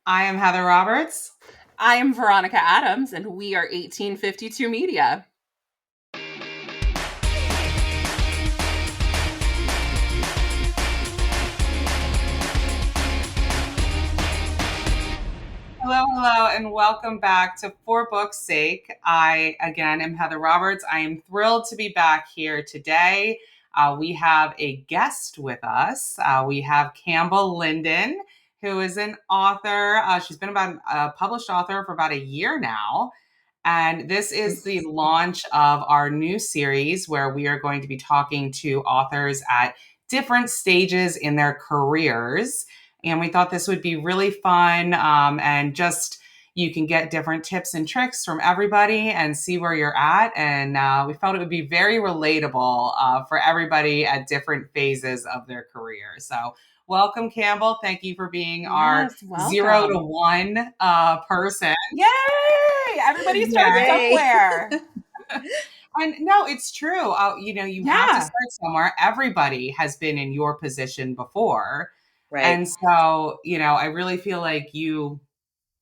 I am Heather Roberts. I am Veronica Adams, and we are 1852 Media. Hello, and welcome back to For Book's Sake. I, again, am Heather Roberts. I am thrilled to be back here today. We have a guest with us. We have Campbell Linden, who is an author. She's been about a published author for about a year now. And this is the launch of our new series where we are going to be talking to authors at different stages in their careers. And we thought this would be really fun, and just you can get different tips and tricks from everybody and see where you're at. And we felt it would be very relatable for everybody at different phases of their career. So welcome, Campbell. Thank you for being our Welcome. 0 to 1 person. Yay! Everybody starts Yeah. somewhere. And no, it's true. You have to start somewhere. Everybody has been in your position before. Right. And so, I really feel like you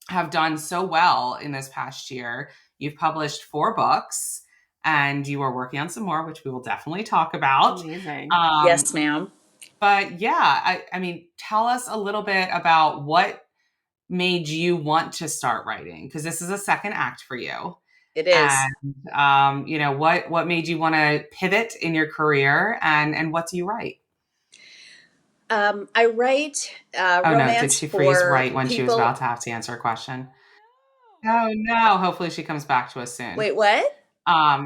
have done so well in this past year. You've published 4 books and you are working on some more, which we will definitely talk about. Amazing. Yes, ma'am. But yeah, I mean, tell us a little bit about what made you want to start writing, because this is a second act for you. It is. And, what made you want to pivot in your career, and what do you write? I write Oh romance no, did she freeze for right when she was people. about to have to answer a question? Oh no, hopefully she comes back to us soon. Wait, what? Oh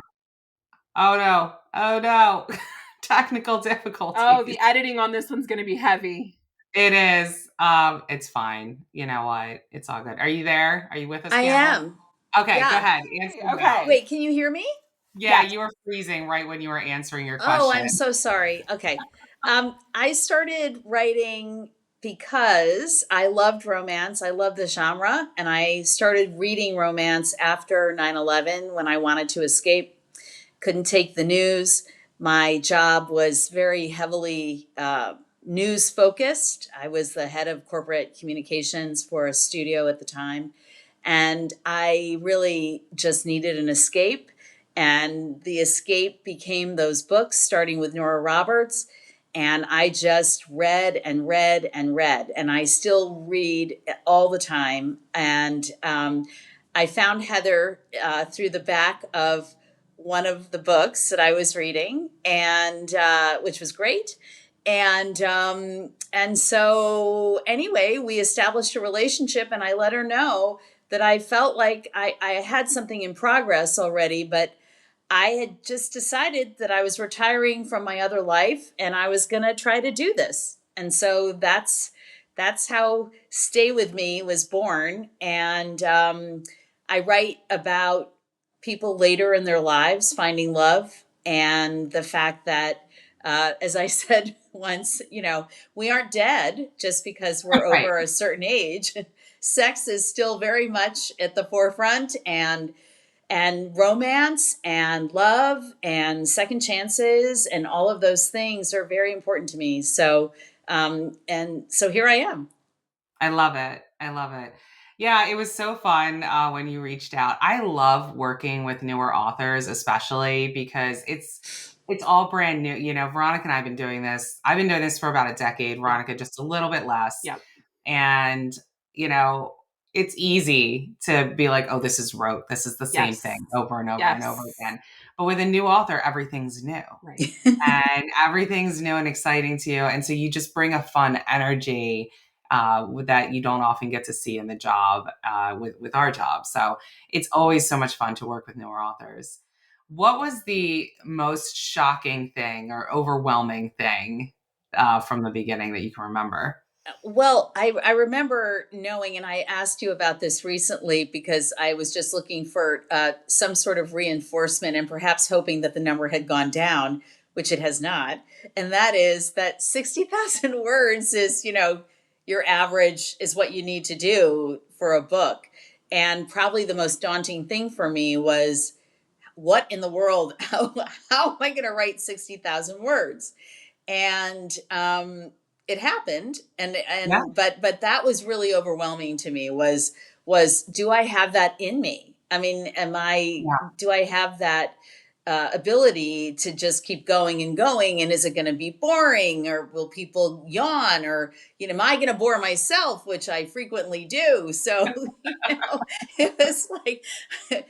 no. Technical difficulties. Oh, the editing on this one's going to be heavy. It is. It's fine. You know what? It's all good. Are you there? Are you with us, I Campbell? am. Okay, Yeah. go ahead. Answer Okay. now. Wait, can you hear me? Yeah, Yes. you were freezing right when you were answering your question. Oh, I'm so sorry. Okay. I started writing because I loved romance. I love the genre. And I started reading romance after 9/11 when I wanted to escape, couldn't take the news. My job was very heavily news focused. I was the head of corporate communications for a studio at the time. And I really just needed an escape. And the escape became those books, starting with Nora Roberts. And I just read and read and read. And I still read all the time. And I found Heather through the back of one of the books that I was reading, and which was great. And so anyway, we established a relationship, and I let her know that I felt like I had something in progress already, but I had just decided that I was retiring from my other life and I was going to try to do this. And so that's how Stay With Me was born. And I write about people later in their lives finding love, and the fact that, as I said once, we aren't dead just because we're Right. over a certain age. Sex is still very much at the forefront, and romance and love and second chances and all of those things are very important to me. So here I am. I love it. Yeah, it was so fun when you reached out. I love working with newer authors, especially because it's all brand new. Veronica and I have been doing this. I've been doing this for about a decade. Veronica just a little bit less. Yep. And it's easy to be like, oh, this is rote. This is the same thing over and over and over again. But with a new author, everything's new. Right. And everything's new and exciting to you. And so you just bring a fun energy that you don't often get to see in the job with our job. So it's always so much fun to work with newer authors. What was the most shocking thing or overwhelming thing from the beginning that you can remember? Well, I remember knowing, and I asked you about this recently because I was just looking for some sort of reinforcement and perhaps hoping that the number had gone down, which it has not. And that is that 60,000 words is, your average is what you need to do for a book. And probably the most daunting thing for me was, what in the world, how am I going to write 60,000 words? And it happened, Yeah. but that was really overwhelming to me. Was do I have that in me? I mean, Yeah. do I have that ability to just keep going and going? And is it going to be boring, or will people yawn, or am I going to bore myself, which I frequently do? So it was like,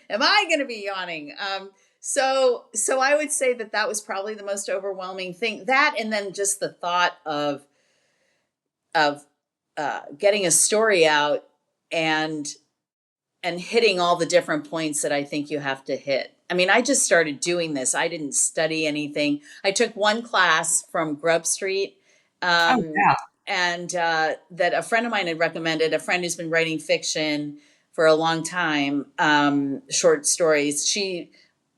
am I going to be yawning? So I would say that that was probably the most overwhelming thing. That, and then just the thought of getting a story out and hitting all the different points that I think you have to hit. I mean, I just started doing this. I didn't study anything. I took one class from Grub Street, Oh, um, yeah. and that a friend of mine had recommended. A friend who's been writing fiction for a long time, short stories. She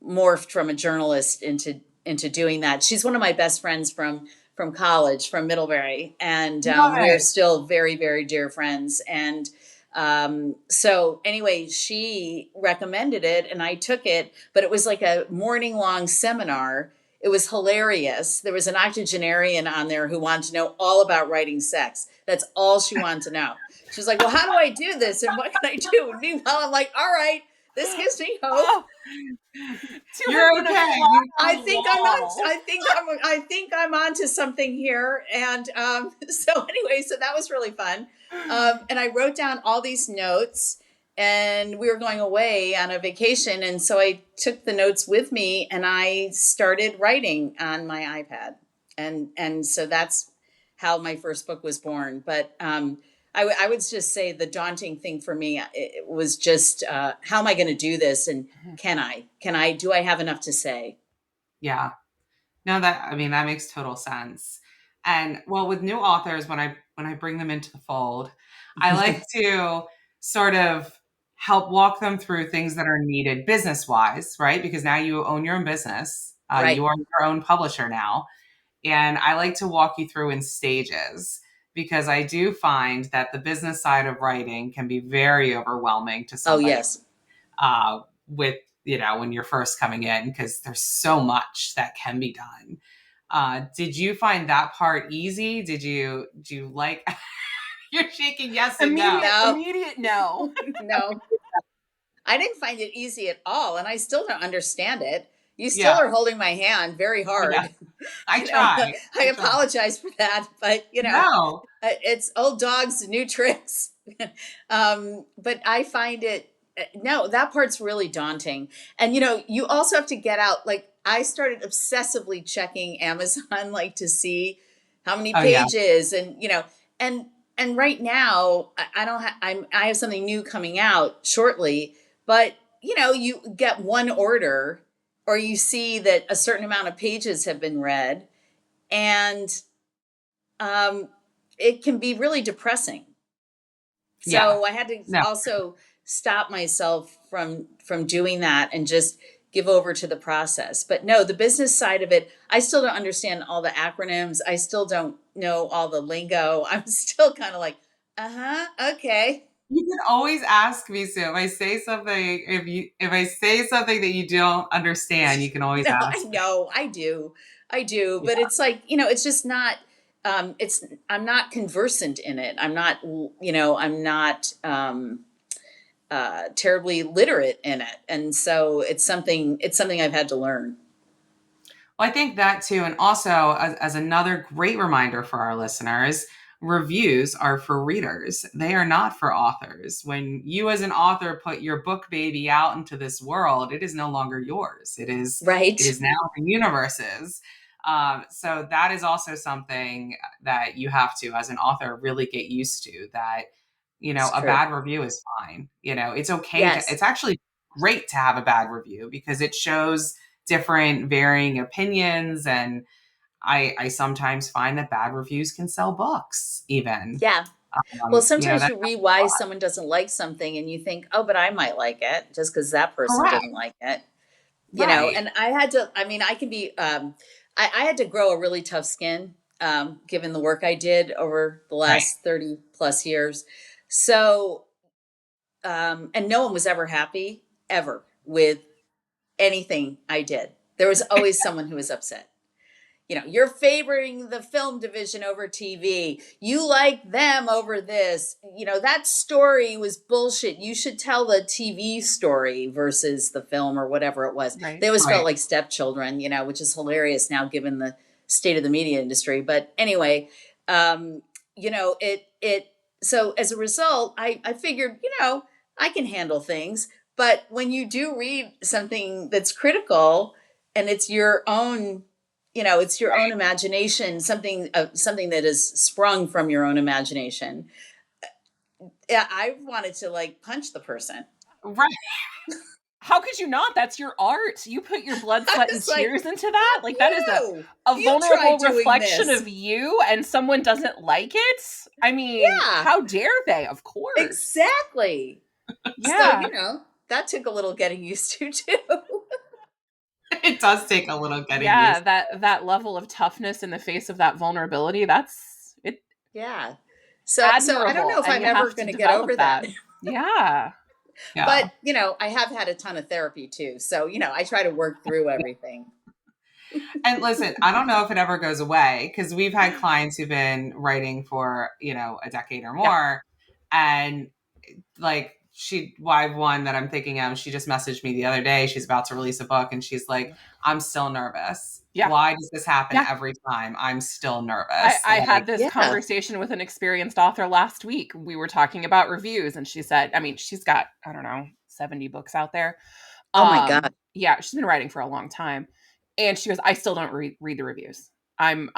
morphed from a journalist into doing that. She's one of my best friends from college, from Middlebury, and Love we're it. still very, very dear friends. And so anyway, she recommended it and I took it, but it was like a morning long seminar. It was hilarious. There was an octogenarian on there who wanted to know all about writing sex. That's all she wanted to know. She was like, well, how do I do this? And what can I do? And meanwhile, I'm like, all right, this gives me hope. Oh, 2 You're women and a okay. fly on I the think I'm on. wall. I think I'm onto something here. And so anyway, so that was really fun. And I wrote down all these notes, and we were going away on a vacation, and so I took the notes with me, and I started writing on my iPad, and so that's how my first book was born. But I would just say the daunting thing for me, it was just how am I going to do this, and do I have enough to say? Yeah. No, that I mean that makes total sense. And well, with new authors, when I bring them into the fold, I like to sort of help walk them through things that are needed business wise, right? Because now you own your own business. Right. You are your own publisher now. And I like to walk you through in stages because I do find that the business side of writing can be very overwhelming to Oh, somebody yes. with, when you're first coming in, because there's so much that can be done. Did you find that part easy? Do you like, you're shaking yes and no. No, Immediate no. no. I didn't find it easy at all, and I still don't understand it. You still Yeah. are holding my hand very Oh, yeah. hard. I try. I I try. apologize for that, but No. it's old dogs, new tricks. But I find it, no, that part's really daunting. And you also have to get out. Like, I started obsessively checking Amazon, like, to see how many Oh, yeah. pages, and and right now I don't have, I have something new coming out shortly, but you get one order, or you see that a certain amount of pages have been read, and um, it can be really depressing. Yeah. So I had to No. also stop myself from doing that and just give over to the process. But no, the business side of it, I still don't understand all the acronyms. I still don't know all the lingo. I'm still kind of like, okay. You can always ask me, Sue. If I say something that you don't understand, you can always No, I ask me. know, I do, Yeah. but it's like, it's just not. It's I'm not conversant in it. I'm not terribly literate in it, and so it's something I've had to learn. Well, I think that too. And also, as another great reminder for our listeners, reviews are for readers. They are not for authors. When you, as an author, put your book baby out into this world, it is no longer yours. Right? It is now the universe's. So that is also something that you have to, as an author, really get used to. That It's a true. bad review is fine. It's okay to. Yes. It's actually great to have a bad review because it shows different varying opinions, and I sometimes find that bad reviews can sell books even. Yeah. Well, sometimes That you read why someone doesn't like something, and you think, oh, but I might like it just because that person correct, didn't like it. right, And I had to, I mean, I can be, I had to grow a really tough skin, given the work I did over the right. last 30 plus years. So, and no one was ever happy, ever, with anything I did. There was always someone who was upset. you're favoring the film division over TV. You like them over this. That story was bullshit. You should tell the TV story versus the film or whatever it was. Right. They always Right. felt like stepchildren, which is hilarious now given the state of the media industry. But anyway, so as a result, I figured, I can handle things. But when you do read something that's critical and it's your own, it's your own imagination, something that is sprung from your own imagination. I wanted to like punch the person. Right. How could you not? That's your art. You put your blood, sweat, and like, tears into that. Like that is you vulnerable tried doing reflection this. of you, and someone doesn't like it. I mean, Yeah. how dare they? Of course. Exactly. Yeah. So, that took a little getting used to too. It does take a little getting Yeah, used. that level of toughness in the face of that vulnerability, that's it. Yeah. So I don't know if and I'm you ever have to going to get develop over that. Yeah. Yeah. But, I have had a ton of therapy too. So, I try to work through everything. And listen, I don't know if it ever goes away because we've had clients who've been writing for, a decade or more. And like I have one that I'm thinking of, she just messaged me the other day. She's about to release a book and she's like, I'm still nervous. Yeah. Why does this happen Yeah. every time? I'm still nervous. I had this conversation with an experienced author last week. We were talking about reviews and she said, I mean, she's got, I don't know, 70 books out there. Oh my God. Yeah, she's been writing for a long time. And she goes, I still don't read the reviews. I'm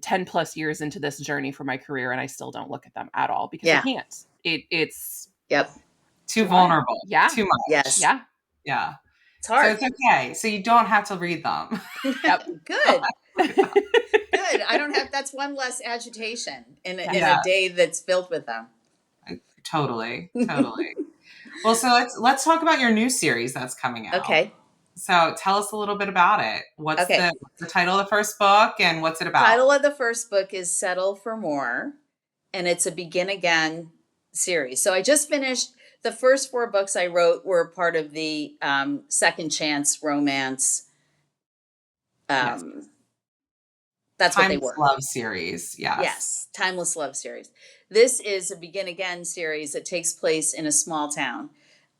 10 plus years into this journey for my career and I still don't look at them at all because I can't. It's too vulnerable. Yeah. Too much. Yes. Yeah. Yeah. It's hard. So it's okay. So you don't have to read them. Yep. Good. Good. I don't have, that's one less agitation in a day that's filled with them. Totally. Well, so let's talk about your new series that's coming out. Okay. So tell us a little bit about it. What's the title of the first book and what's it about? The title of the first book is Settle for More, and it's a Begin Again series. So I just finished the first 4 books I wrote were part of the Second Chance romance. That's what they were. Timeless Love series. Yes. Timeless Love series. This is a Begin Again series that takes place in a small town.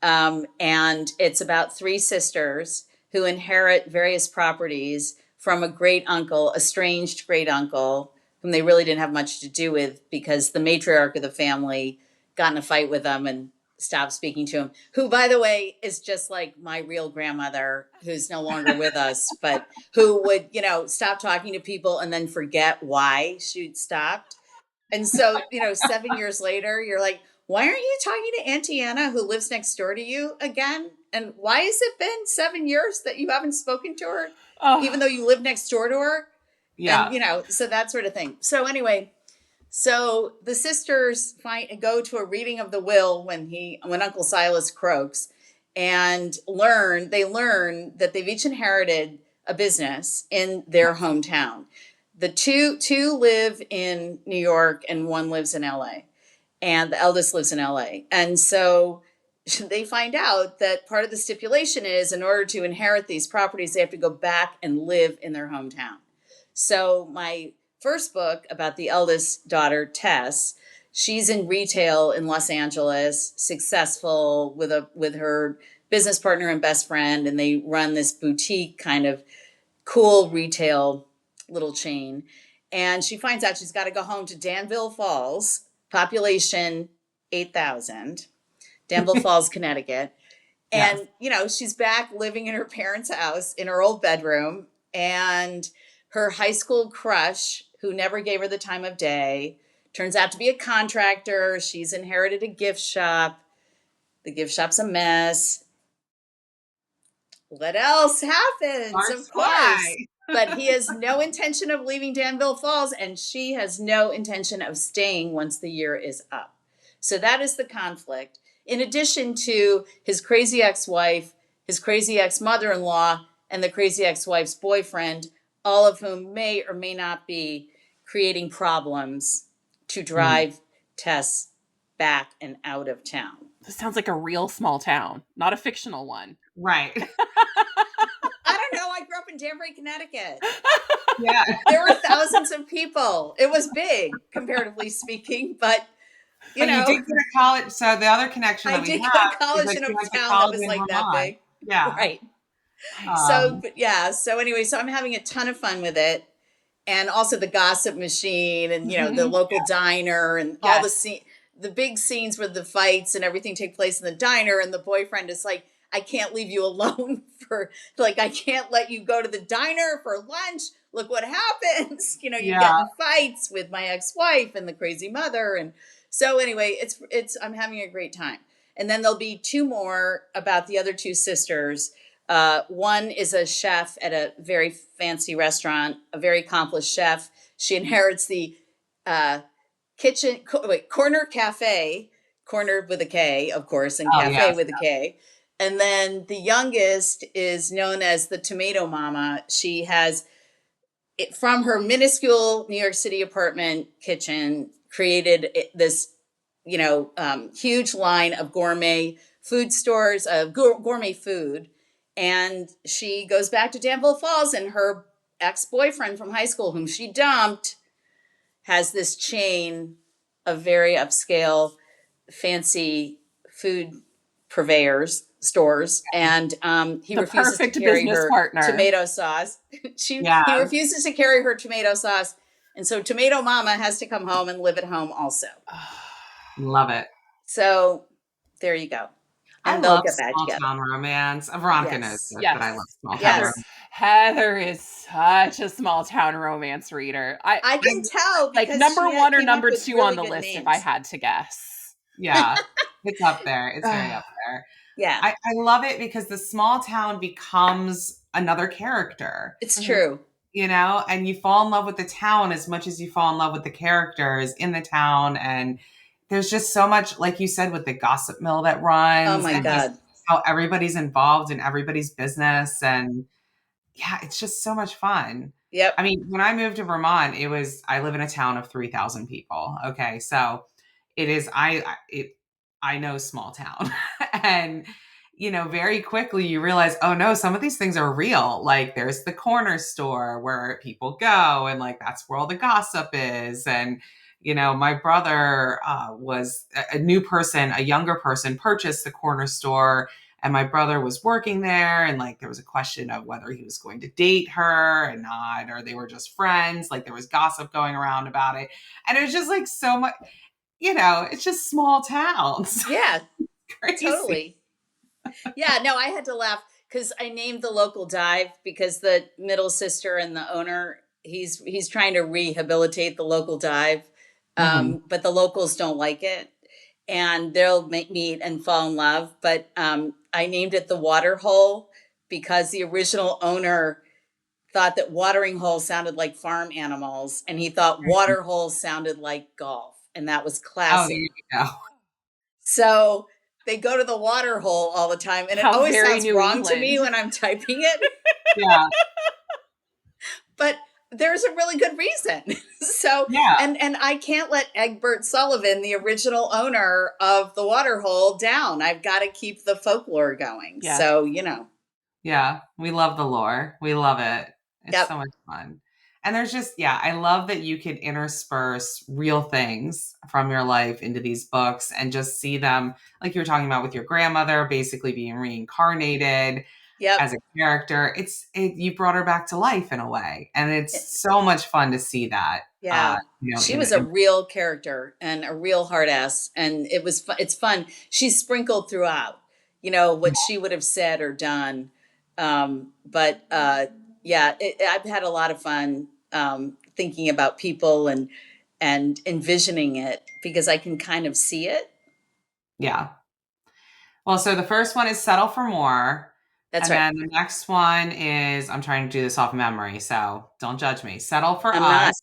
And it's about 3 sisters who inherit various properties from a great uncle, estranged great uncle, whom they really didn't have much to do with because the matriarch of the family got in a fight with them and stopped speaking to him, who, by the way, is just like my real grandmother, who's no longer with us, but who would, stop talking to people and then forget why she'd stopped. And so, 7 years later, you're like, why aren't you talking to Auntie Anna, who lives next door to you again? And why has it been 7 years that you haven't spoken to her, even though you live next door to her? Yeah. And, so that sort of thing. So anyway, so the sisters go to a reading of the will when Uncle Silas croaks and learn that they've each inherited a business in their hometown. The two live in New York and one lives in LA. And the eldest lives in LA. And so they find out that part of the stipulation is in order to inherit these properties, they have to go back and live in their hometown. So my first book about the eldest daughter, Tess, she's in retail in Los Angeles, successful with her business partner and best friend. And they run this boutique kind of cool retail little chain. And she finds out she's got to go home to Danville Falls, population 8,000, Danville Falls, Connecticut. And, she's back living in her parents' house in her old bedroom. And her high school crush, who never gave her the time of day, turns out to be a contractor. She's inherited a gift shop. The gift shop's a mess. What else happens? Of course. But he has no intention of leaving Danville Falls, and she has no intention of staying once the year is up. So that is the conflict. In addition to his crazy ex-wife, his crazy ex-mother-in-law, and the crazy ex-wife's boyfriend, all of whom may or may not be creating problems to drive Tess back and out of town. This sounds like a real small town, not a fictional one. Right. I don't know. I grew up in Danbury, Connecticut. Yeah. There were thousands of people. It was big, comparatively speaking, but But you did go to college. So the other connection I that we did go to have is college that in you a went to town that college was in like that Vermont. big. Yeah. Right. Nice. So, Um, but yeah. So anyway, so I'm having a ton of fun with it. And also the gossip machine and, the Mhm. local diner and all Yes. the big scenes where the fights and everything take place in the diner. And the boyfriend is like, I can't leave you alone I can't let you go to the diner for lunch. Look what happens. You get yeah. in fights with my ex-wife and the crazy mother. And so anyway, I'm having a great time. And then there'll be two more about the other two sisters. One is a chef at a very fancy restaurant, a very accomplished chef. She inherits the uh, corner cafe, corner with a K, of course, and Oh, cafe yes. with a K. And then the youngest is known as the Tomato Mama. She has, from her minuscule New York City apartment kitchen, created this, huge line of gourmet food stores, of gourmet food. And she goes back to Danville Falls, and her ex-boyfriend from high school, whom she dumped, has this chain of very upscale, fancy food purveyors, stores, and he The refuses to perfect carry business her partner. tomato sauce. Yeah. He refuses to carry her tomato sauce, and so Tomato Mama has to come home and live at home also. Love it. So there you go, I and they'll love get back small together. town romance. Veronica knows Yes, this, but I love Yes. small town Heather. romance. yes, Heather is such a small town romance reader. I I, can tell Like because number she one or came up number with two on really the good list if I names. had to guess. yeah, it's up there. It's very up there. Yeah, I love it because the small town becomes another character, it's Mhm. true. and you fall in love with the town as much as you fall in love with the characters in the town. And there's just so much, like you said, with the gossip mill that Oh runs my and just God. how everybody's involved in everybody's business. And yeah, it's just so much fun. I Yep. mean, when I moved to Vermont, I live in a town of 3,000 people. Okay. So it is, I know small town. And, very quickly you realize, oh no, some of these things are real. Like there's the corner store where people go and like, that's where all the gossip is. And, my brother was a new person, a younger person purchased the corner store, and my brother was working there, and like there was a question of whether he was going to date her and not, or they were just friends. Like there was gossip going around about it. And it was just like so much, it's just small towns. Yeah, Crazy. totally. Yeah, no, I had to laugh because I named the local dive because the middle sister and the owner, he's trying to rehabilitate the local dive, Hmm. but the locals don't like it, and they'll meet and fall in love. But I named it the Water Hole because the original owner thought that watering holes sounded like farm animals, and he thought water holes sounded like golf, and that was Oh, there classy. you go. So they go to the water hole all the time. And it How always very sounds New wrong to me England. when I'm typing it, Yeah. but there's a really good reason. So, Yeah. and I can't let Egbert Sullivan, the original owner of the water hole, down. I've got to keep the folklore going. Yes. So, Yeah. We love the lore. We love it. It's so yep. much fun. And there's just, yeah, I love that you can intersperse real things from your life into these books and just see them, like you were talking about with your grandmother, basically being reincarnated Yep. as a character. You brought her back to life in a way. And it's so much fun to see that, Yeah. She was a in real character and a real hard ass. And it's fun. She's sprinkled throughout, what she would have said or done. But yeah, I've had a lot of fun thinking about people and envisioning it because I can kind of see it. yeah. Well, so the first one is Settle for More. That's And right. then the next one is, I'm trying to do this off memory, so don't judge me. Settle for I'm not. Us.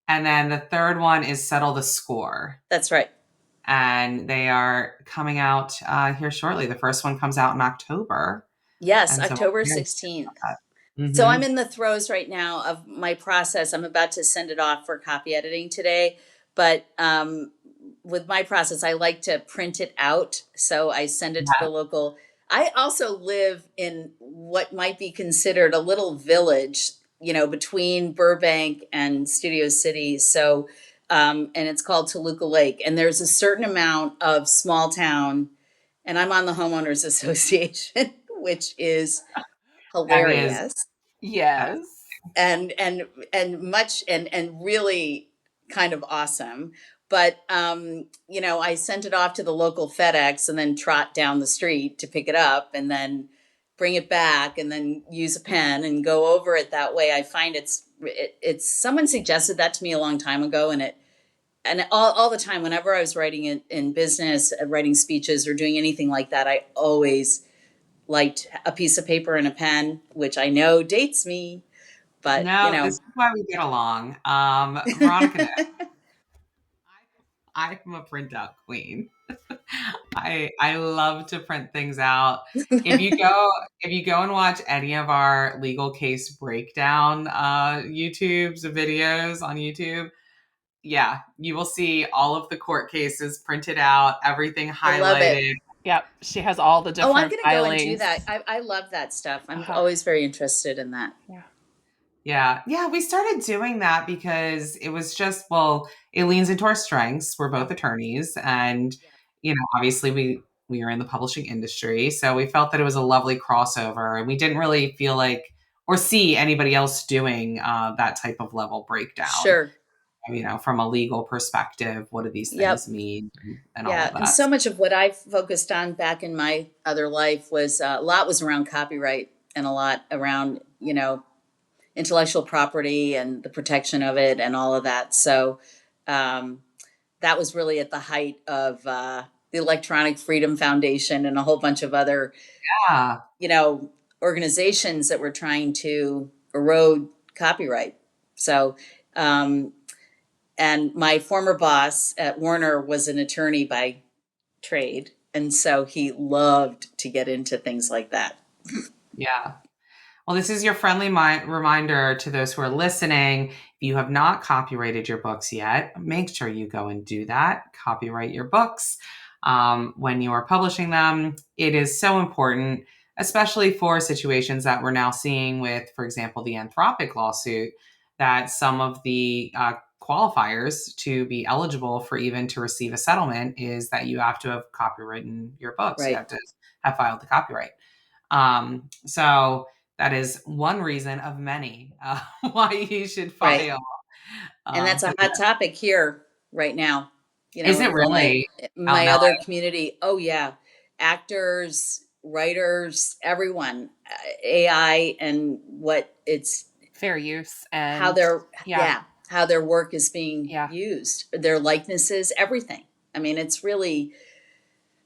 And then the third one is Settle the Score. That's right. And they are coming out here shortly. The first one comes out in October. Yes, And so October we're very 16th. excited So about I'm that. in the throes right now of my process. I'm about to send it off for copy editing today, but with my process, I like to print it out. So I send it to the local. I also live in what might be considered a little village between Burbank and Studio City. So, and it's called Toluca Lake. And there's a certain amount of small town, and I'm on the homeowners association, which is That is, hilarious uh, Yes. and really kind of awesome. But I sent it off to the local FedEx and then trot down the street to pick it up and then bring it back and then use a pen and go over it that way. I find it's someone suggested that to me a long time ago, and all the time whenever I was writing in business, writing speeches or doing anything like that, I always liked a piece of paper and a pen, which I know dates me, but no, this is why we get along. Veronica, I'm a printout queen. I love to print things out. If you go if you go and watch any of our legal case breakdown YouTube's videos on YouTube, yeah, you will see all of the court cases printed out, everything I love it. highlighted. Yep. She has all the Oh, I'm different going to go and do filings. that. I love that stuff. I'm Uh-huh. always very interested in that. Yeah. Yeah. Yeah, we started doing that because it was just, well, it leans into our strengths. We're both attorneys and, Yeah. obviously we are in the publishing industry, so we felt that it was a lovely crossover and we didn't really feel like or see anybody else doing that type of level breakdown, Sure. from a legal perspective. What do these things Yep. mean and all Yeah. of And that. so much of what I focused on back in my other life was a lot was around copyright and a lot around, intellectual property and the protection of it and all of that. So um, that was really at the height of the Electronic Freedom Foundation and a whole bunch of other, Yeah. you know, organizations that were trying to erode copyright. So, and my former boss at Warner was an attorney by trade. And so he loved to get into things like that. Yeah. Well, this is your friendly reminder to those who are listening. If you have not copyrighted your books yet, make sure you go and do that. Copyright your books when you are publishing them. It is so important, especially for situations that we're now seeing with, for example, the Anthropic lawsuit, that some of the qualifiers to be eligible for even to receive a settlement is that you have to have copywritten your books. You Right. have to have filed the copyright. So that is one reason of many why you should Right. file. And that's For a hot topic here right now, Is it for my really out in my other LA? community. Oh yeah, actors, writers, everyone, AI and what it's Fair use how and their yeah. yeah, how their work is being Yeah. used, their likenesses, everything. I mean, it's really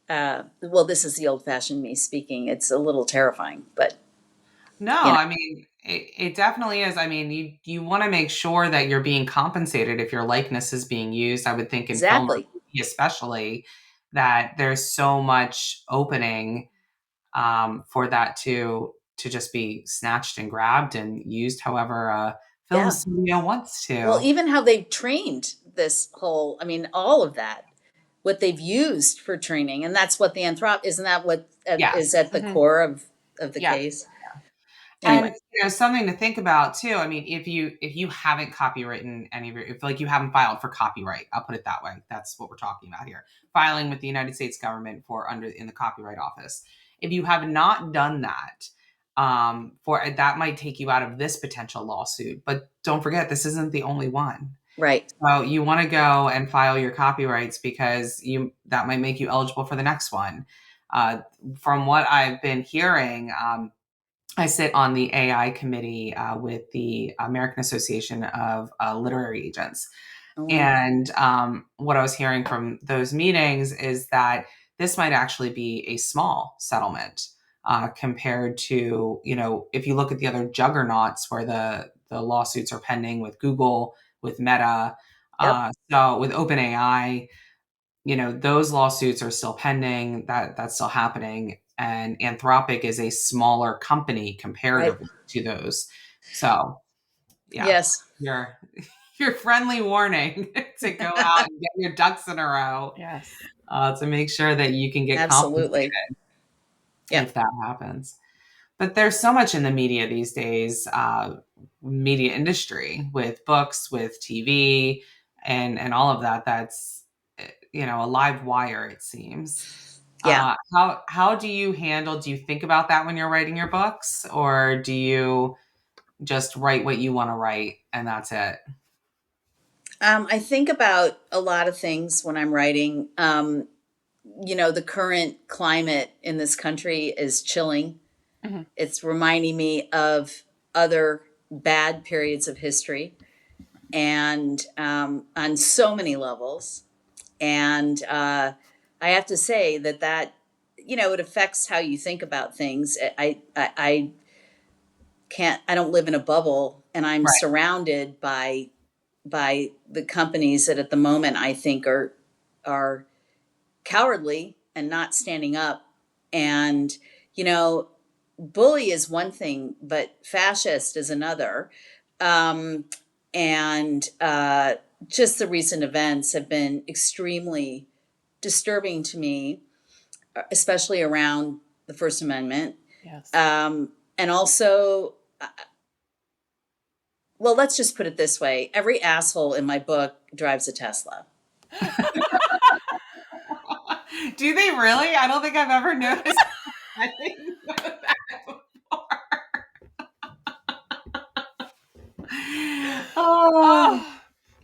well, this is the old-fashioned me speaking. It's a little terrifying, but No, you know, I mean it definitely is. I mean, you want to make sure that you're being compensated if your likeness is being used. I would think in film or exactly. TV especially that there's so much opening for that to just be snatched and grabbed and used however a film Yeah. studio wants Well, to. even how they've trained this whole, I mean, all of that, what they've used for training, and that's what the anthrop isn't that what is Yes. at the Mhm. core of the Yeah. case? And Anyway, something to think about too. I mean, if you haven't copywritten any of your, if like you haven't filed for copyright, I'll put it that way. That's what we're talking about here. Filing with the United States government for under in the Copyright Office. If you have not done that, for that might take you out of this potential lawsuit. But don't forget, this isn't the only one. right, So you want to go and file your copyrights because you that might make you eligible for the next one. From what I've been hearing, I sit on the AI committee with the American Association of Literary Agents. oh, wow. And what I was hearing from those meetings is that this might actually be a small settlement compared to, if you look at the other juggernauts where the lawsuits are pending with Google, with Meta, Yep, so with OpenAI, those lawsuits are still pending. That's still happening. And Anthropic is a smaller company right, comparatively to those. So yeah, yes, your your friendly warning to go out and get your ducks in a row Yes. to make sure that you can get compensated absolutely, yep. if that happens. But there's so much in the media these days, media industry, with books, with TV, and all of that. That's, a live wire, it seems. Yeah. How do you handle? Do you think about that when you're writing your books, or do you just write what you want to write and that's it? I think about a lot of things when I'm writing. The current climate in this country is chilling. Mhm. It's reminding me of other bad periods of history, and on so many levels. And I have to say that it affects how you think about things. I can't. I don't live in a bubble, and I'm Right. surrounded by the companies that at the moment I think are cowardly and not standing up. And bully is one thing, but fascist is another. And just the recent events have been extremely disturbing to me, especially around the First Amendment. Yes. And also, well, let's just put it this way: every asshole in my book drives a Tesla. Do they really? I don't think I've ever noticed. I didn't know that before. Oh, Oh,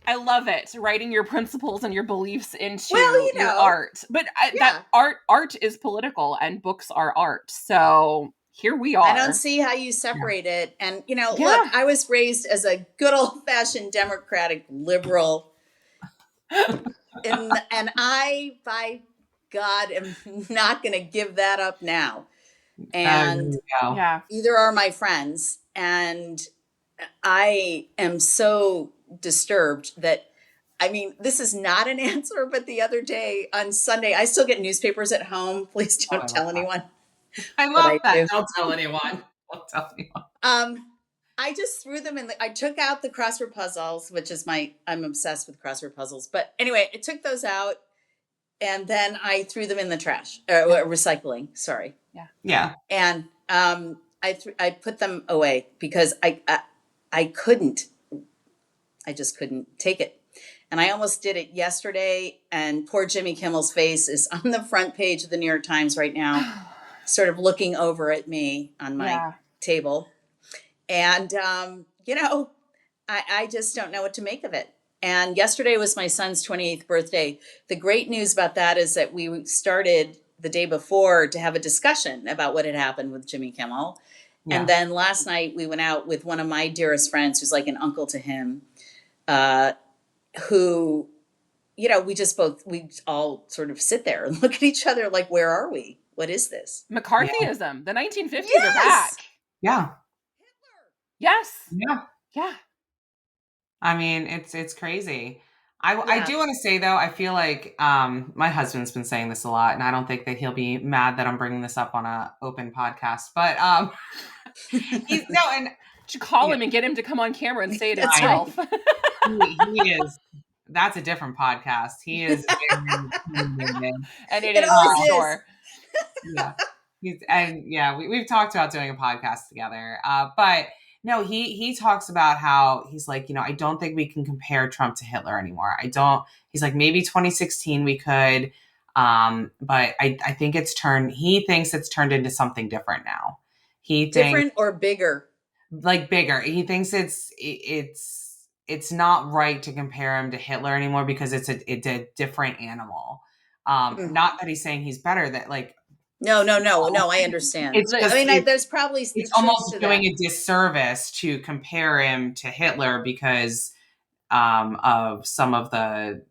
I love it. Writing your principles and your beliefs into Well, your art. But that yeah. art is political and books are art. So here we I don't are. see how you separate it. And, look, Yeah. I was raised as a good old fashioned Democratic liberal. And I, by God, am not going to give that up now. there And you go. Yeah. either are my friends. And I am so disturbed that, I mean, this is not an answer, but the other day on Sunday, I still get newspapers at home. Please Oh, don't tell anyone, I but love I that. do. Don't tell anyone. Don't tell anyone. I just threw them in. I took out the crossword puzzles, which is I'm obsessed with crossword puzzles. But anyway, I took those out and then I threw them in the trash, recycling. Sorry. Yeah. Yeah. And I put them away because I couldn't. I just couldn't take it. And I almost did it yesterday. And poor Jimmy Kimmel's face is on the front page of the New York Times right now, sort of looking over at me on my Yeah. table. And, I just don't know what to make of it. And yesterday was my son's 28th birthday. The great news about that is that we started the day before to have a discussion about what had happened with Jimmy Kimmel. Yeah. And then last night we went out with one of my dearest friends who's like an uncle to him, who, we all sort of sit there and look at each other like, where are we? What is this? McCarthyism. The 1950s are Yes! back. Yeah. Yes. Yeah. Yeah. I mean, it's crazy. I Yeah. do want to say though, I feel like my husband's been saying this a lot, and I don't think that he'll be mad that I'm bringing this up on a open podcast. But he's no, and Should call yeah, him and get him to come on camera and say it That's himself. he is. That's a different podcast. He is very opinionated. And it It is always for is. sure. Yeah. We've talked about doing a podcast together. But no, he talks about how he's like, I don't think we can compare Trump to Hitler anymore. He's like, maybe 2016 we could, but I think he thinks it's turned into something different now. He thinks Different or bigger? like bigger. He thinks it's not right to compare him to Hitler anymore because it's a different animal. Not that he's saying he's better, that like, No. I understand. it's just There's probably it's truth almost to doing that. a disservice to compare him to Hitler because of some of the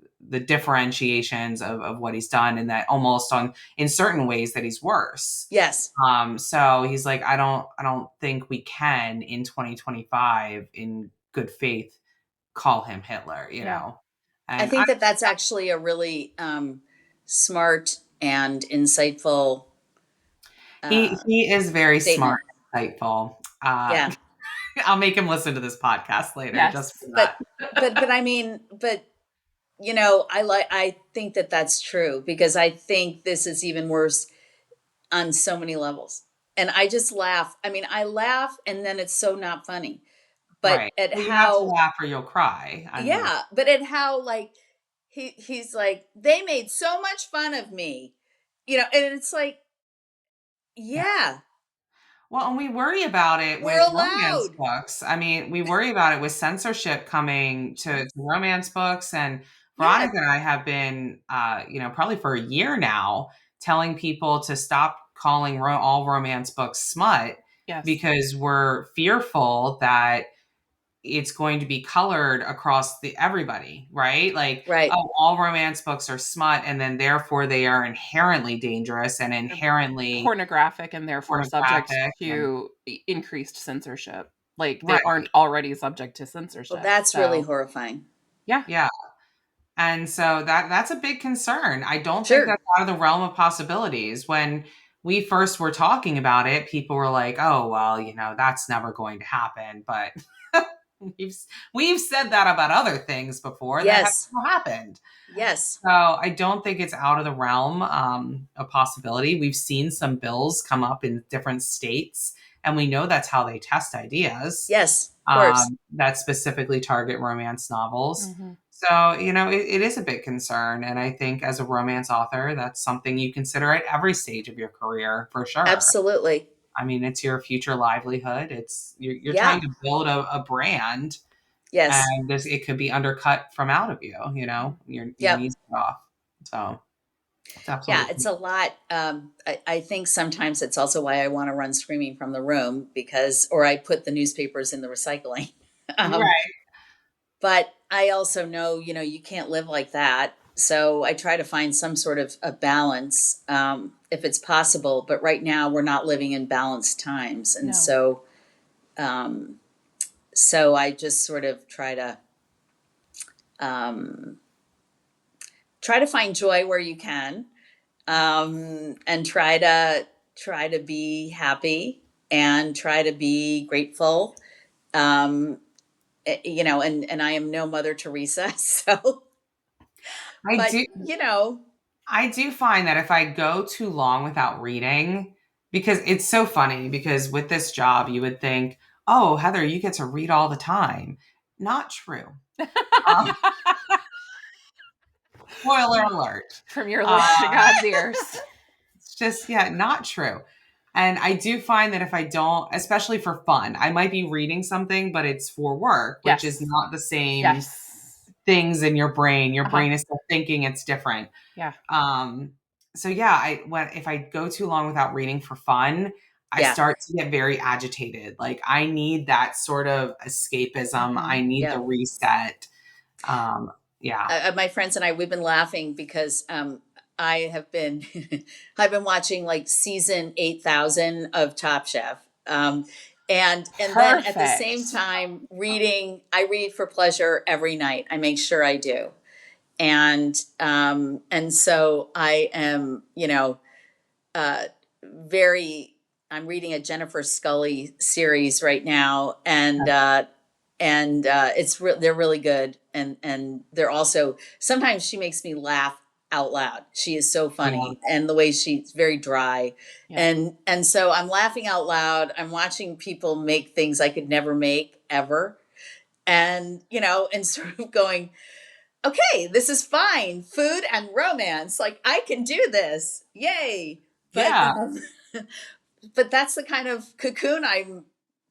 differentiations of what he's done, and that almost in certain ways that he's worse. Yes. So he's like, I don't think we can in 2025 in good faith call him Hitler, know. I And think that's actually a really smart and insightful. he is very Statement. smart, insightful. Yeah. I'll make him listen to this podcast later, Yes. just for But that. I think that's true because I think this is even worse on so many levels. And I just laugh. I mean, I laugh and then it's so not funny. But Right. at Well, you have to how, laugh or you'll cry. I mean, yeah, but at how like he's like, they made so much fun of me, and it's like, yeah. yeah, Well, and we worry about it we're with romance allowed. books. I mean, we worry about it with censorship coming to romance books. And Yeah, Veronica and I have been, probably for a year now, telling people to stop calling all romance books smut Yes. because we're fearful that it's going to be colored across the everybody, right? Like, right. oh, all romance books are smut, and then therefore they are inherently dangerous and They're inherently pornographic and therefore subject pornographic and to increased censorship. Like they right. aren't already subject to Well, censorship. that's really So horrifying. yeah, Yeah. And so that's a big concern. I don't think Sure. that's out of the realm of possibilities. When we first were talking about it, people were like, "Oh, well, that's never going to happen." But we've we've said that about other things before that have Yes. never happened. Yes. So I don't think it's out of the realm of possibility. We've seen some bills come up in different states, and we know that's how they test ideas Yes. Of course. that specifically target romance novels. mm-hmm. So, it is a big concern. And I think as a romance author, that's something you consider at every stage of your career for sure. Absolutely. I mean, it's your future livelihood. You're trying Yeah. to build a brand, Yes. and it could be undercut from out of you, your Yep. knees cut off. So it's Yeah, absolutely it's a lot. I think sometimes it's also why I want to run screaming from the room or I put the newspapers in the recycling. um, right. but I also know, you can't live like that. So I try to find some sort of a balance, if it's possible. But right now, we're not living in balanced times, and No. um, so I just sort of um, try to find joy where you can, and try to be happy and try to be grateful. Um, and I am no Mother Teresa, so I but do I do find that if I go too long without reading, because it's so funny, because with this job, you would think, oh, Heather, you get to read all the time. Not true. Um, Spoiler alert. From your Uh, lips to God's ears. it's just, yeah, not true. And I do find that if I don't, especially for fun, I might be reading something, but it's for work, which is Yes. not the same Yes. things in your brain. Your Uh-huh. brain is still thinking it's different. Yeah. So yeah, if I go too long without reading for fun, I yeah, start to get very agitated. Like I need that sort of escapism. Mm-hmm. I need yeah. the reset. Yeah. My friends and I, we've been laughing because I have been I've been watching like season 8,000 of Top Chef. And then at the same Perfect. time reading, I read for pleasure every night. I make sure I do. And so I am, uh, very. I'm reading a Jennifer Scully series right now, and they're really good, and they're also, sometimes she makes me laugh out loud. She is so Oh, yeah. funny, and the way she's very dry, Yeah. and so I'm laughing out loud. I'm watching people make things I could never make ever, and sort of going, okay, this is fine. Food and romance. Like I can do this. Yay. But Yeah. but that's the kind of cocoon I'm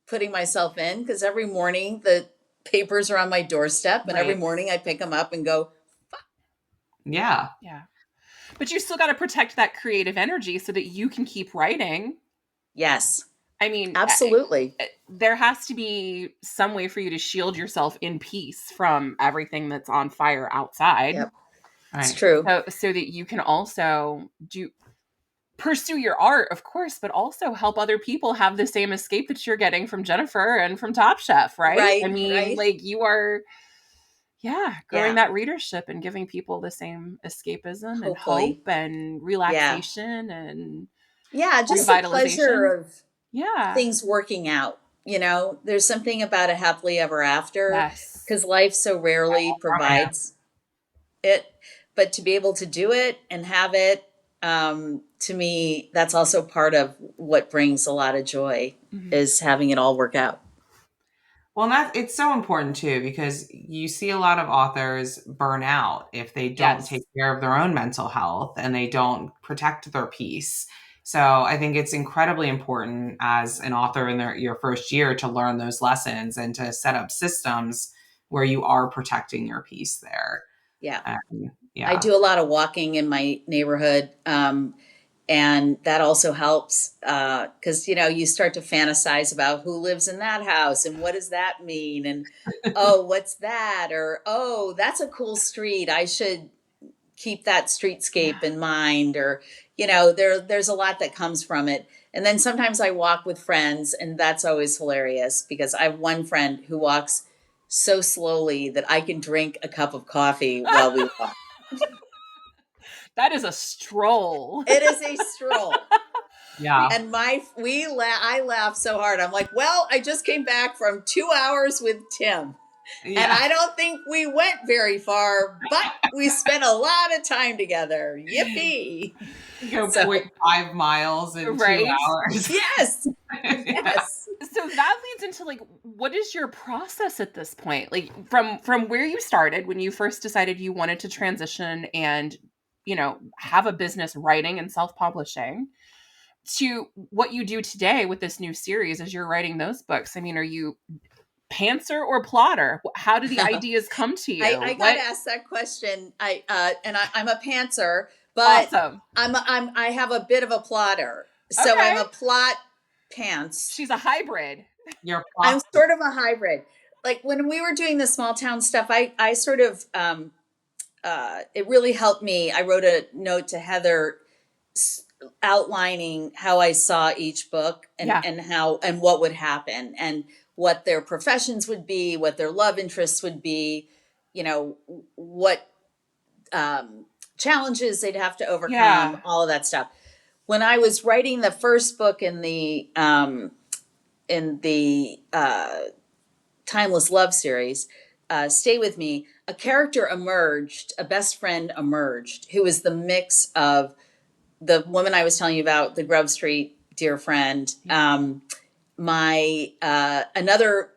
putting myself in, because every morning the papers are on my doorstep and every Right. morning I pick them up and go, Yeah. Yeah. But you still got to protect that creative energy so that you can keep writing. yes, I mean, absolutely. there has to be some way for you to shield yourself in peace from everything that's on fire outside. Yep. It's Right. true. So that you can also pursue your art, of course, but also help other people have the same escape that you're getting from Jennifer and from Top Chef, right? I Right, mean, right. like you are, growing Yeah, that readership and giving people the same escapism and hopefully. hope and Yeah. relaxation and Yeah, just the pleasure revitalization. of Yeah. things working out. There's something about a happily ever after, Yes. because life so rarely Romance. provides it. But to be able to do it and have it, to me, that's also part of what brings a lot of joy, is having it all work out. Well, it's so important too, because you see a lot of authors burn out if they don't take care of their own mental health and they don't protect their peace. So I think it's incredibly important as an author in your first year to learn those lessons and to set up systems where you are protecting your peace there. Yeah. Yeah. I do a lot of walking in my neighborhood. And that also helps because, you start to fantasize about who lives in that house and what does that mean? And, oh, what's that? Or, oh, that's a cool street. I should keep that streetscape in mind. Or, there's a lot that comes from it. And then sometimes I walk with friends, and that's always hilarious because I have one friend who walks so slowly that I can drink a cup of coffee while we walk. That is a stroll. It is a stroll. Yeah. And I laugh so hard. I'm like, well, I just came back from 2 hours with Tim. Yeah. And I don't think we went very far, but we spent a lot of time together. Yippee. Go 0.5 miles in 2 hours. Yes. Yes. So that leads into like, what is your process at this point? Like from where you started when you first decided you wanted to transition and, have a business writing and self-publishing, to what you do today with this new series as you're writing those books. I mean, are you pantser or plotter? How do the ideas come to you? I got asked that question. I'm a pantser, but awesome. I have a bit of a plotter. So okay. I'm a plot pants. She's a hybrid. I'm sort of a hybrid. Like when we were doing the small town stuff, I sort of it really helped me. I wrote a note to Heather outlining how I saw each book and how and what would happen and what their professions would be, what their love interests would be, what challenges they'd have to overcome, all of that stuff. When I was writing the first book in the Timeless Love series, Stay With Me, a character emerged, a best friend emerged, who was the mix of the woman I was telling you about, the Grove Street dear friend, my another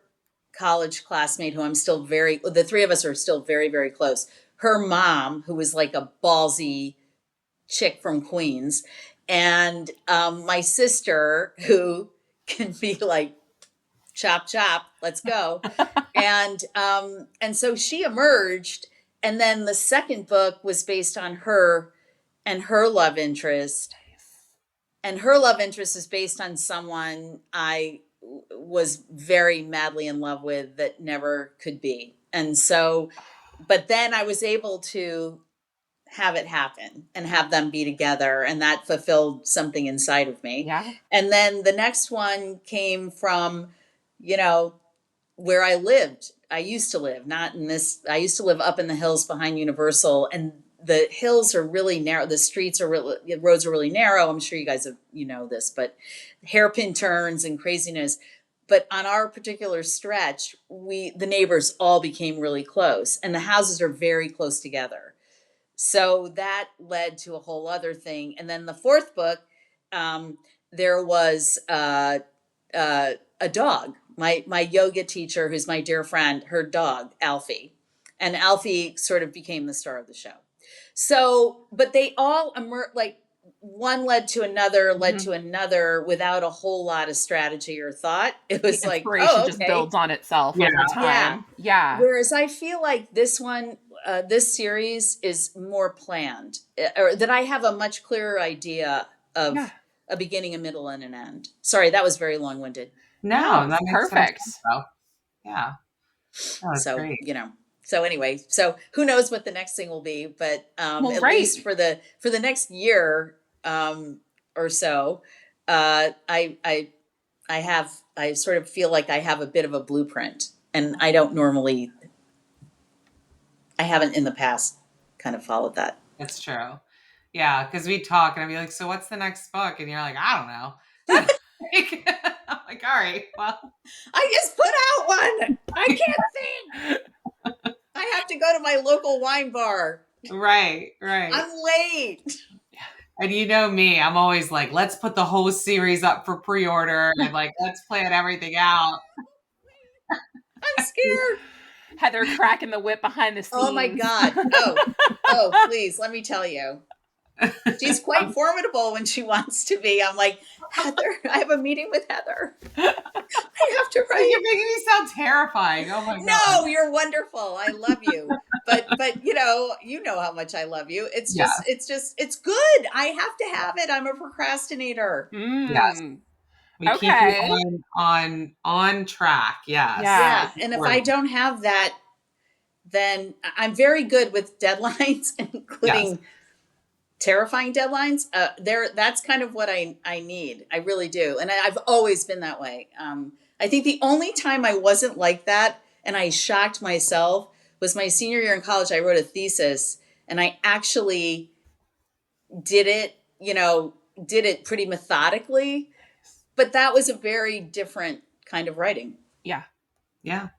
college classmate who I'm still the three of us are still very, very close. Her mom, who was like a ballsy chick from Queens, and my sister, who can be like, chop, chop, let's go. And so she emerged. And then the second book was based on her and her love interest. And her love interest is based on someone I was very madly in love with that never could be. And so, but then I was able to have it happen and have them be together. And that fulfilled something inside of me. Yeah. And then the next one came from, where I lived. I used to live, I used to live up in the hills behind Universal, and the hills are really narrow. The roads are really narrow. I'm sure you guys have, this, but hairpin turns and craziness. But on our particular stretch, the neighbors all became really close, and the houses are very close together. So that led to a whole other thing. And then the fourth book, there was a dog. My yoga teacher, who's my dear friend, her dog, Alfie. And Alfie sort of became the star of the show. So, but they all like one led to another without a whole lot of strategy or thought. It was like, just builds on itself over time. Yeah. Whereas I feel like this one, this series is more planned, or that I have a much clearer idea of a beginning, a middle, and an end. Sorry, that was very long-winded. No, that makes perfect. Sense, yeah. So, great. So anyway, so who knows what the next thing will be, but at least for the next year or so, I sort of feel like I have a bit of a blueprint, and I haven't in the past kind of followed that. That's true. Yeah, because we talk and I'd be like, so what's the next book? And you're like, I don't know. I'm like, all right, well. I just put out one. I can't sing. I have to go to my local wine bar. Right. I'm late. And you know me, I'm always like, let's put the whole series up for pre-order and like, let's plan everything out. I'm scared. Heather cracking the whip behind the scenes. Oh my God. Oh, please, let me tell you. She's quite formidable when she wants to be. I'm like, Heather, I have a meeting with Heather. I have to write. You're making me sound terrifying. Oh my God. No, you're wonderful. I love you. But you know how much I love you. It's good. I have to have it. I'm a procrastinator. Yes. We keep you Okay. on track. Yes. Yeah. And if I don't have that, then I'm very good with deadlines, including terrifying deadlines. That's kind of what I need. I really do. And I've always been that way. I think the only time I wasn't like that and I shocked myself was my senior year in college. I wrote a thesis and I actually did it pretty methodically, but that was a very different kind of writing. Yeah. Yeah.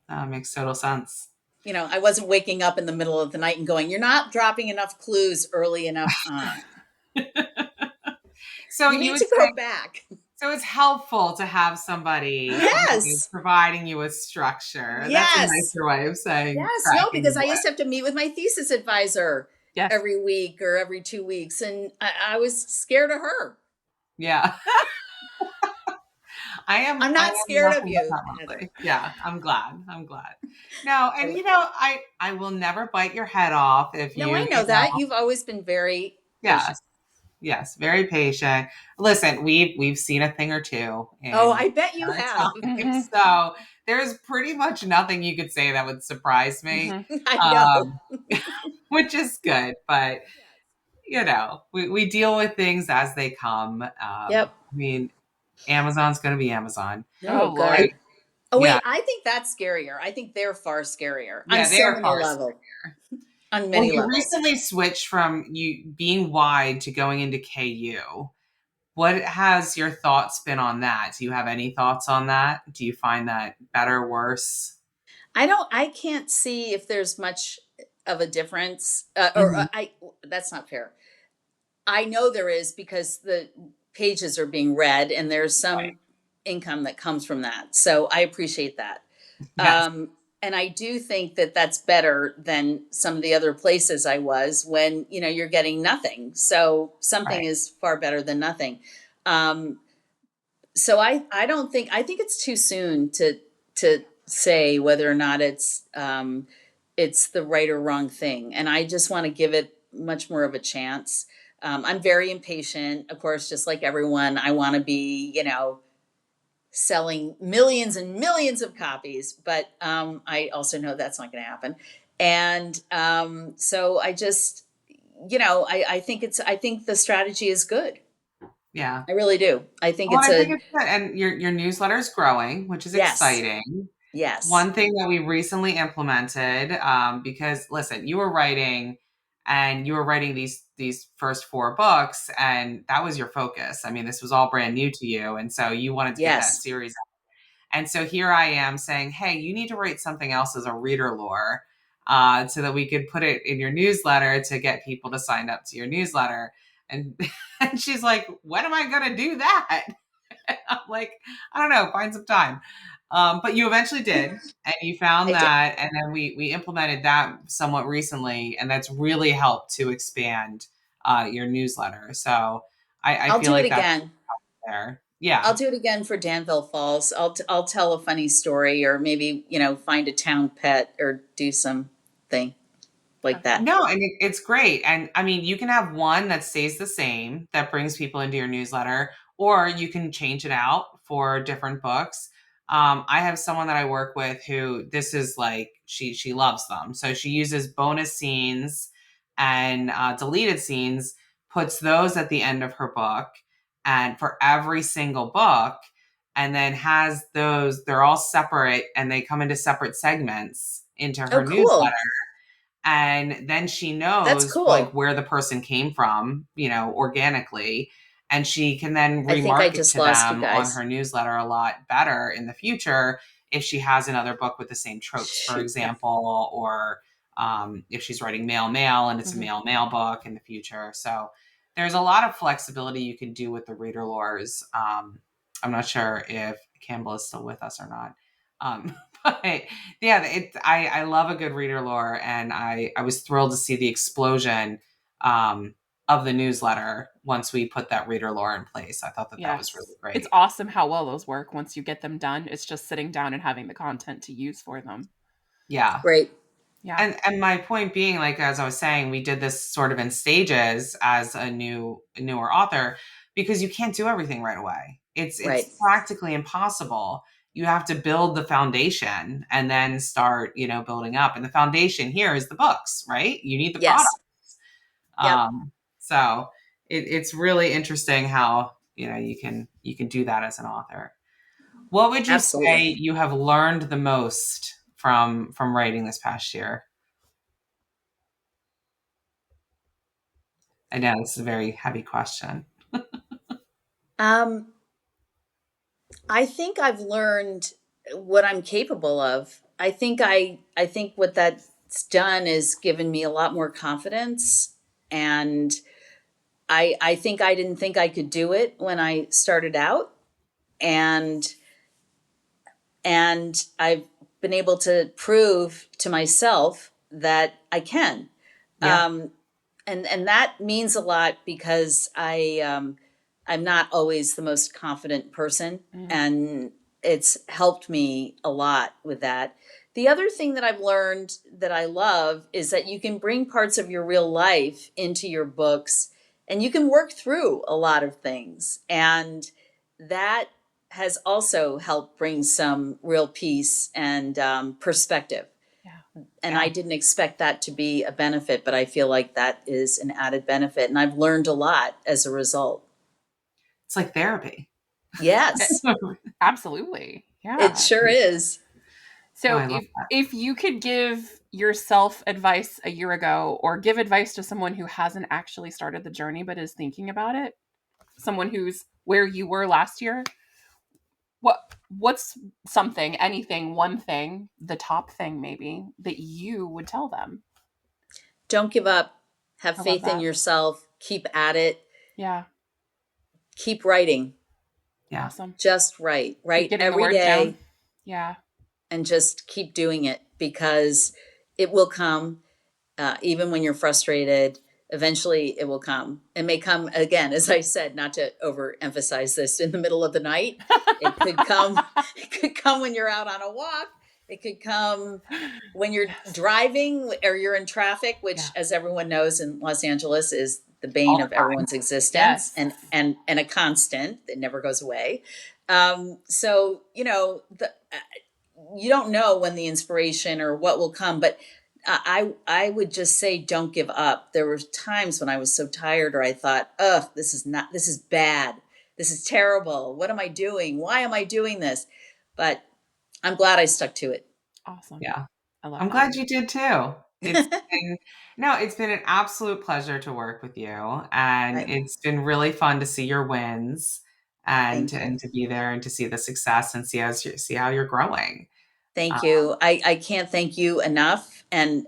That makes total sense. I wasn't waking up in the middle of the night and going, you're not dropping enough clues early enough on. So you need to go back. So it's helpful to have somebody providing you with structure. Yes. That's a nicer way of saying. Yes, no, because I used to have to meet with my thesis advisor every week or every 2 weeks, and I was scared of her. Yeah. I'm not scared of you. Yeah, I'm glad. No, and I will never bite your head off if you. No, I know that. You've always been very patient. Yes, very patient. Listen, we've seen a thing or two. Oh, I bet you have. So there's pretty much nothing you could say that would surprise me. I know. Which is good, but we deal with things as they come. Yep. I mean, Amazon's going to be Amazon. Oh, God. Right? Oh, wait, I think that's scarier. I think they're far scarier. Yeah, on so many levels. On many levels. You recently switched from you being wide to going into KU. What has your thoughts been on that? Do you have any thoughts on that? Do you find that better, worse? I can't see if there's much of a difference. That's not fair. I know there is because the pages are being read and there's some income that comes from that. So I appreciate that. Yes. And I do think that that's better than some of the other places I was when, you're getting nothing. So something is far better than nothing. So I think it's too soon to say whether or not it's the right or wrong thing. And I just want to give it much more of a chance. I'm very impatient, of course, just like everyone. I want to be, selling millions and millions of copies, but I also know that's not going to happen. And so I just, I think the strategy is good. Yeah, I really do. I think it's good. And your newsletter is growing, which is exciting. Yes. One thing that we recently implemented, because listen, you were writing these first 4 books, and that was your focus. I mean, this was all brand new to you, and so you wanted to get that series out. And so here I am saying, hey, you need to write something else as a reader lore, so that we could put it in your newsletter to get people to sign up to your newsletter. And she's like, when am I going to do that? I'm like, I don't know, find some time. But you eventually did, and you found that, and then we implemented that somewhat recently, and that's really helped to expand your newsletter. So I'll feel like that's again. There. Yeah, I'll do it again for Danville Falls. I'll tell a funny story, or maybe find a town pet, or do something like that. No, and it's great. And I mean, you can have one that stays the same that brings people into your newsletter, or you can change it out for different books. I have someone that I work with who this is like she loves them, so she uses bonus scenes and deleted scenes, puts those at the end of her book, and for every single book, and then has those. They're all separate, and they come into separate segments into her newsletter. And then she knows like where the person came from, organically. And she can then remarket to them on her newsletter a lot better in the future if she has another book with the same tropes, for example, or if she's writing male and it's a male book in the future. So there's a lot of flexibility you can do with the reader lores. I'm not sure if Campbell is still with us or not. But yeah, I love a good reader lore, and I was thrilled to see the explosion of the newsletter once we put that reader lore in place. I thought that that was really Yes. It's great. awesome how well those work once you get them done. It's just sitting down and having the content to use for them. Yeah. Great. Yeah. And my point being, like as I was saying, we did this sort of in stages as a newer author because you can't do everything right away. Right. It's practically impossible. You have to build the foundation and then start, building up. And the foundation here is the books, right? You need the product. Yes. Yep. So it's really interesting how you can do that as an author. What would you say Absolutely. you have learned the most from writing this past year? I know this is a very heavy question. Um, I think I've learned what I'm capable of. I think what that's done is given me a lot more confidence, and I think I didn't think I could do it when I started out, and I've been able to prove to myself that I can. Yeah. Um, and that means a lot because I'm not always the most confident person, Mm. and it's helped me a lot with that. The other thing that I've learned that I love is that you can bring parts of your real life into your books, and you can work through a lot of things, and that has also helped bring some real peace and perspective. Yeah. And Yeah. I didn't expect that to be a benefit, but I feel like that is an added benefit. And I've learned a lot as a result. It's like therapy. Yes, Absolutely. it Yeah. sure is. Oh, So I love if you could give yourself advice a year ago or give advice to someone who hasn't actually started the journey but is thinking about it, someone who's where you were last year, what's something, anything, one thing, the top thing maybe that you would tell them? Don't give up. Have I love faith in that. yourself. Keep at it. Yeah. Keep writing. Yeah. Awesome. Just write. Keep Write getting the every words down. day Yeah. and just keep doing it because it will come. Even when you're frustrated, eventually it will come. It may come again, as I said, not to overemphasize this, in the middle of the night. It could come. It could come when you're out on a walk. It could come when you're Yes. driving or you're in traffic, which, Yeah. as everyone knows, in Los Angeles is the All bane the of everyone's time. existence, Yes. and a constant that never goes away. So you don't know when the inspiration or what will come, but I would just say don't give up. There were times when I was so tired, or I thought, "Ugh, this is bad. This is terrible. What am I doing? Why am I doing this?" But I'm glad I stuck to it. Awesome. Yeah. I love I'm that. glad you did too. It's been an absolute pleasure to work with you. And I it's been really fun to see your wins and thank you. and to be there and to see the success and see how you're growing. Thank Um, you. I can't thank you enough. And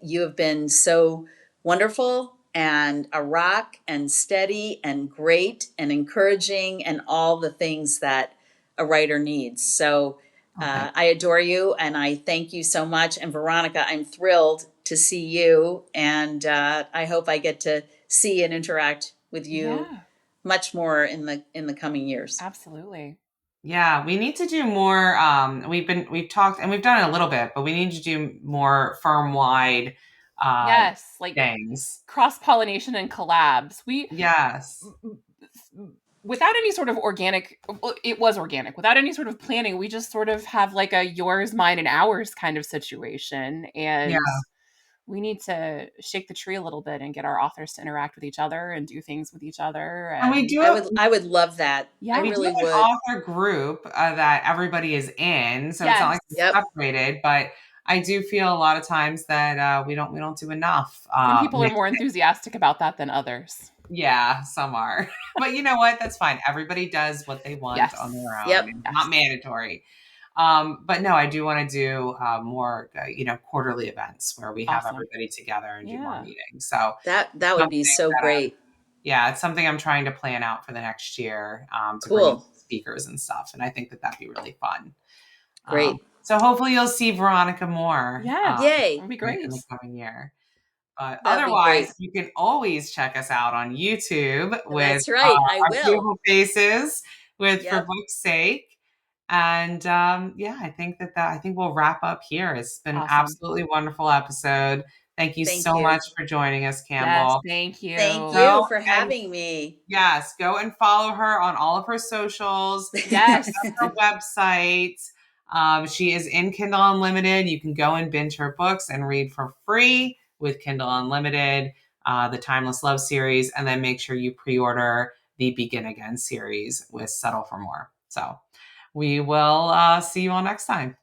you have been so wonderful and a rock and steady and great and encouraging and all the things that a writer needs. So oh, thank I adore you and I thank you so much. And Veronica, I'm thrilled to see you. And I hope I get to see and interact with you Yeah. much more in the coming years. Absolutely. Yeah, we need to do more. We've talked and we've done it a little bit, but we need to do more firm wide uh, Yes, like things. cross pollination and collabs. We Yes. without any sort of organic, well, it was organic. Without any sort of planning, we just sort of have like a yours, mine, and ours kind of situation, Yeah. and we need to shake the tree a little bit and get our authors to interact with each other and do things with each other. And we And do I would love that. I yeah, we do really have an would. author group that everybody is in, so it's not yes, like it's Yep. separated. But I do feel a lot of times that we don't do enough. some people are more enthusiastic about that than others. Yeah, some are, but you know what? That's fine. Everybody does what they want on Yes, their own. Yep. It's not yes, mandatory. But no, I do want to do more, quarterly events where we have awesome. everybody together and do more Yeah, meetings. So That would be something so that great. Yeah, it's something I'm trying to plan out for the next year, to bring in Cool. speakers and stuff. And I think that that'd be really fun. Great. So hopefully you'll see Veronica more Yes, Yay. it'd be in great. the coming year. But That'd be otherwise, great. you can always check us out on YouTube with That's right. I our will. beautiful faces with For Yep. Book's Sake. And yeah, I think I think we'll wrap up here. It's been an Awesome. absolutely wonderful episode. Thank you Thank so you. much for joining us, Yes, Campbell. thank Thank you. you Go for and having me. yes, go and follow her on all of her socials. Yes. Her website. She is in Kindle Unlimited. You can go and binge her books and read for free with Kindle Unlimited, the Timeless Love series, and then make sure you pre-order the Begin Again series with Settle for More. So we will see you all next time.